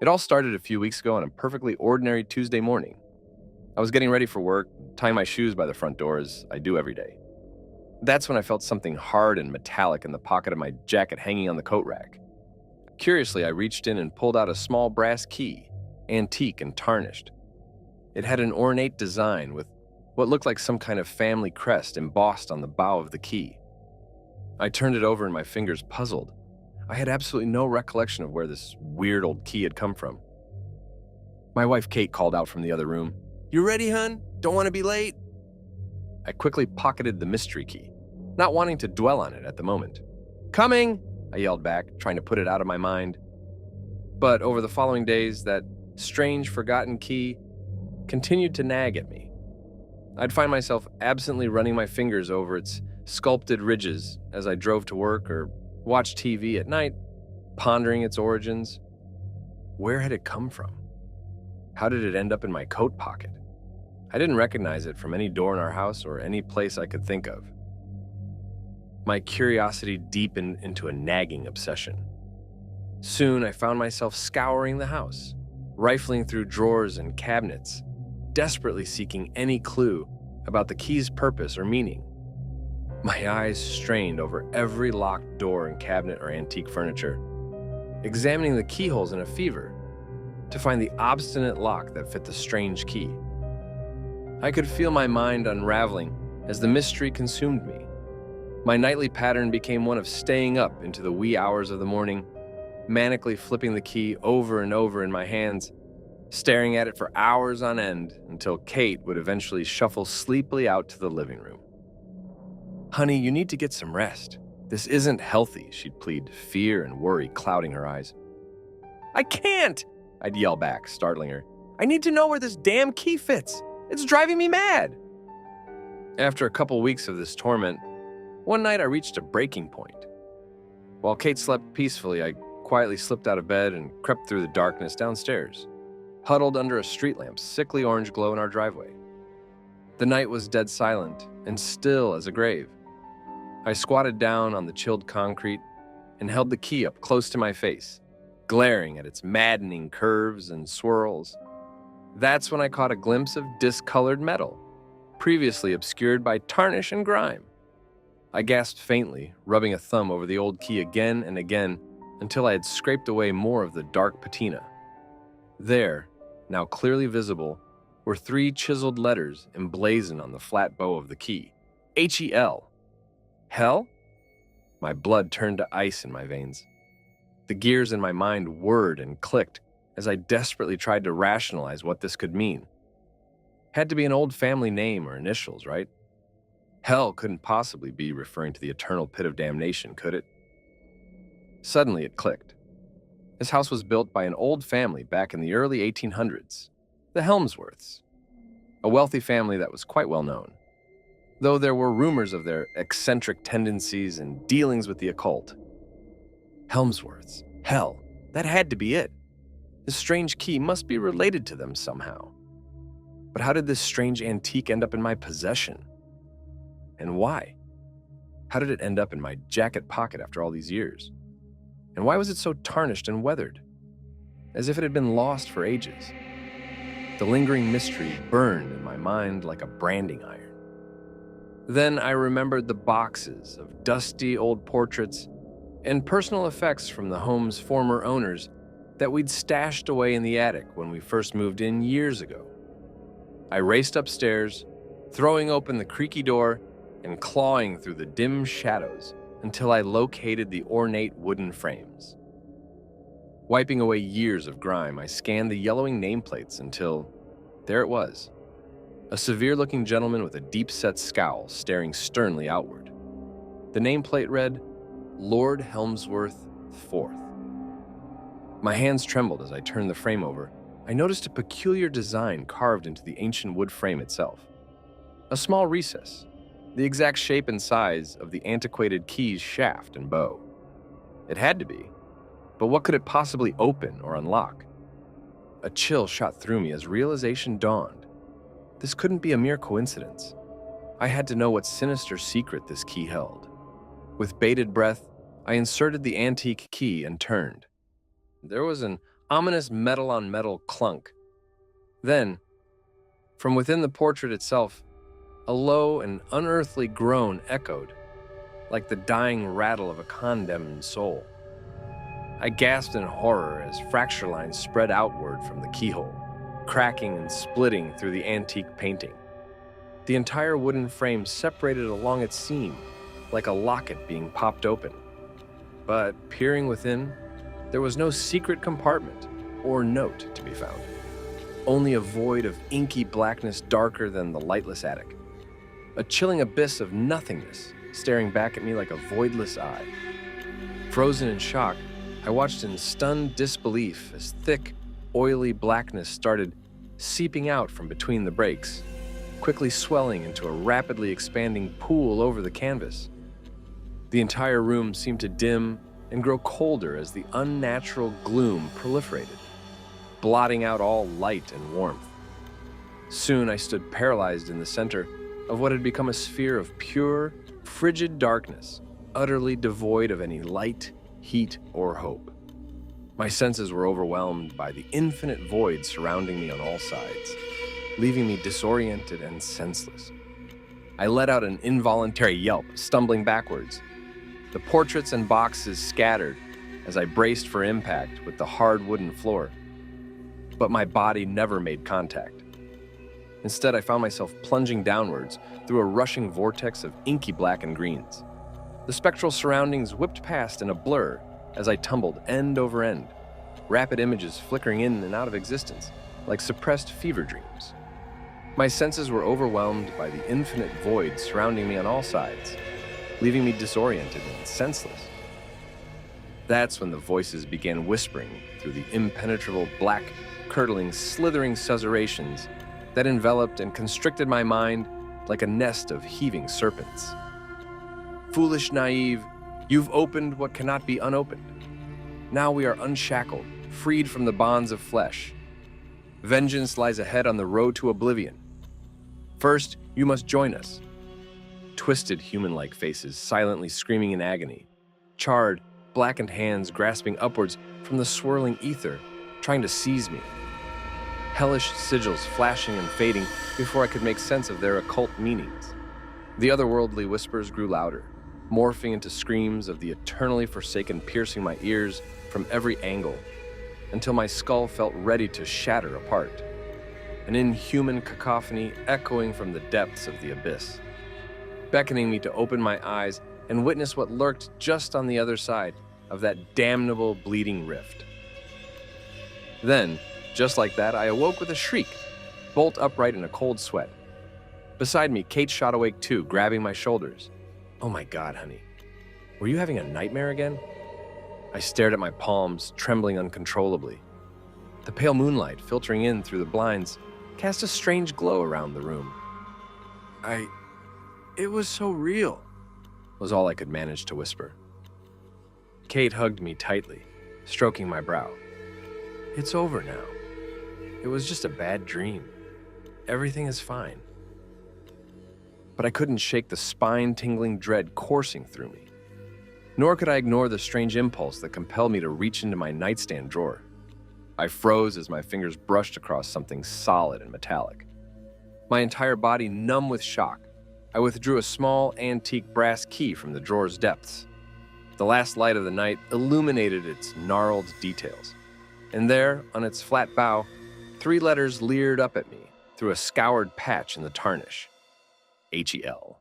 It all started a few weeks ago on a perfectly ordinary Tuesday morning. I was getting ready for work, tying my shoes by the front door as I do every day. That's when I felt something hard and metallic in the pocket of my jacket hanging on the coat rack. Curiously, I reached in and pulled out a small brass key, antique and tarnished. It had an ornate design with what looked like some kind of family crest embossed on the bow of the key. I turned it over and my fingers puzzled. I had absolutely no recollection of where this weird old key had come from. My wife Kate called out from the other room. "You ready, hun? Don't want to be late?" I quickly pocketed the mystery key, not wanting to dwell on it at the moment. "Coming!" I yelled back, trying to put it out of my mind. But over the following days, that strange, forgotten key continued to nag at me. I'd find myself absently running my fingers over its sculpted ridges as I drove to work or watched TV at night, pondering its origins. Where had it come from? How did it end up in my coat pocket? I didn't recognize it from any door in our house or any place I could think of. My curiosity deepened into a nagging obsession. Soon I found myself scouring the house, rifling through drawers and cabinets, desperately seeking any clue about the key's purpose or meaning. My eyes strained over every locked door and cabinet or antique furniture, examining the keyholes in a fever to find the obstinate lock that fit the strange key. I could feel my mind unraveling as the mystery consumed me. My nightly pattern became one of staying up into the wee hours of the morning, manically flipping the key over and over in my hands, staring at it for hours on end until Kate would eventually shuffle sleepily out to the living room. "Honey, you need to get some rest. This isn't healthy," she'd plead, fear and worry clouding her eyes. "I can't!" I'd yell back, startling her. "I need to know where this damn key fits. It's driving me mad." After a couple weeks of this torment, one night I reached a breaking point. While Kate slept peacefully, I quietly slipped out of bed and crept through the darkness downstairs, huddled under a street lamp's sickly orange glow in our driveway. The night was dead silent and still as a grave. I squatted down on the chilled concrete and held the key up close to my face, glaring at its maddening curves and swirls. That's when I caught a glimpse of discolored metal, previously obscured by tarnish and grime. I gasped faintly, rubbing a thumb over the old key again and again until I had scraped away more of the dark patina. There, now clearly visible, were 3 chiseled letters emblazoned on the flat bow of the key. H-E-L. Hell? My blood turned to ice in my veins. The gears in my mind whirred and clicked as I desperately tried to rationalize what this could mean. Had to be an old family name or initials, right? Hell couldn't possibly be referring to the eternal pit of damnation, could it? Suddenly it clicked. This house was built by an old family back in the early 1800s, the Helmsworths, a wealthy family that was quite well known, though there were rumors of their eccentric tendencies and dealings with the occult. Helmsworths. Hell, that had to be it. This strange key must be related to them somehow. But how did this strange antique end up in my possession? And why? How did it end up in my jacket pocket after all these years? And why was it so tarnished and weathered? As if it had been lost for ages. The lingering mystery burned in my mind like a branding iron. Then I remembered the boxes of dusty old portraits and personal effects from the home's former owners that we'd stashed away in the attic when we first moved in years ago. I raced upstairs, throwing open the creaky door and clawing through the dim shadows until I located the ornate wooden frames. Wiping away years of grime, I scanned the yellowing nameplates until there it was, a severe-looking gentleman with a deep-set scowl staring sternly outward. The nameplate read, Lord Helmsworth IV. My hands trembled as I turned the frame over. I noticed a peculiar design carved into the ancient wood frame itself. A small recess, the exact shape and size of the antiquated key's shaft and bow. It had to be, but what could it possibly open or unlock? A chill shot through me as realization dawned. This couldn't be a mere coincidence. I had to know what sinister secret this key held. With bated breath, I inserted the antique key and turned. There was an ominous metal-on-metal clunk. Then, from within the portrait itself, a low and unearthly groan echoed, like the dying rattle of a condemned soul. I gasped in horror as fracture lines spread outward from the keyhole, cracking and splitting through the antique painting. The entire wooden frame separated along its seam, like a locket being popped open. But peering within, there was no secret compartment or note to be found. Only a void of inky blackness darker than the lightless attic. A chilling abyss of nothingness staring back at me like a voidless eye. Frozen in shock, I watched in stunned disbelief as thick, oily blackness started seeping out from between the breaks, quickly swelling into a rapidly expanding pool over the canvas. The entire room seemed to dim and grow colder as the unnatural gloom proliferated, blotting out all light and warmth. Soon I stood paralyzed in the center of what had become a sphere of pure, frigid darkness, utterly devoid of any light, heat, or hope. My senses were overwhelmed by the infinite void surrounding me on all sides, leaving me disoriented and senseless. I let out an involuntary yelp, stumbling backwards. The portraits and boxes scattered as I braced for impact with the hard wooden floor. But my body never made contact. Instead, I found myself plunging downwards through a rushing vortex of inky black and greens. The spectral surroundings whipped past in a blur as I tumbled end over end, rapid images flickering in and out of existence like suppressed fever dreams. My senses were overwhelmed by the infinite void surrounding me on all sides, leaving me disoriented and senseless. That's when the voices began whispering through the impenetrable, black, curdling, slithering susurrations that enveloped and constricted my mind like a nest of heaving serpents. Foolish, naive, you've opened what cannot be unopened. Now we are unshackled, freed from the bonds of flesh. Vengeance lies ahead on the road to oblivion. First, you must join us. Twisted human-like faces silently screaming in agony. Charred, blackened hands grasping upwards from the swirling ether, trying to seize me. Hellish sigils flashing and fading before I could make sense of their occult meanings. The otherworldly whispers grew louder, morphing into screams of the eternally forsaken piercing my ears from every angle, until my skull felt ready to shatter apart. An inhuman cacophony echoing from the depths of the abyss, beckoning me to open my eyes and witness what lurked just on the other side of that damnable bleeding rift. Then, just like that, I awoke with a shriek, bolt upright in a cold sweat. Beside me, Kate shot awake too, grabbing my shoulders. "Oh my God, honey. Were you having a nightmare again?" I stared at my palms, trembling uncontrollably. The pale moonlight, filtering in through the blinds, cast a strange glow around the room. It was so real, was all I could manage to whisper. Kate hugged me tightly, stroking my brow. "It's over now. It was just a bad dream. Everything is fine." But I couldn't shake the spine-tingling dread coursing through me. Nor could I ignore the strange impulse that compelled me to reach into my nightstand drawer. I froze as my fingers brushed across something solid and metallic. My entire body numb with shock, I withdrew a small, antique brass key from the drawer's depths. The last light of the night illuminated its gnarled details. And there, on its flat bow, 3 letters leered up at me through a scoured patch in the tarnish. HEL.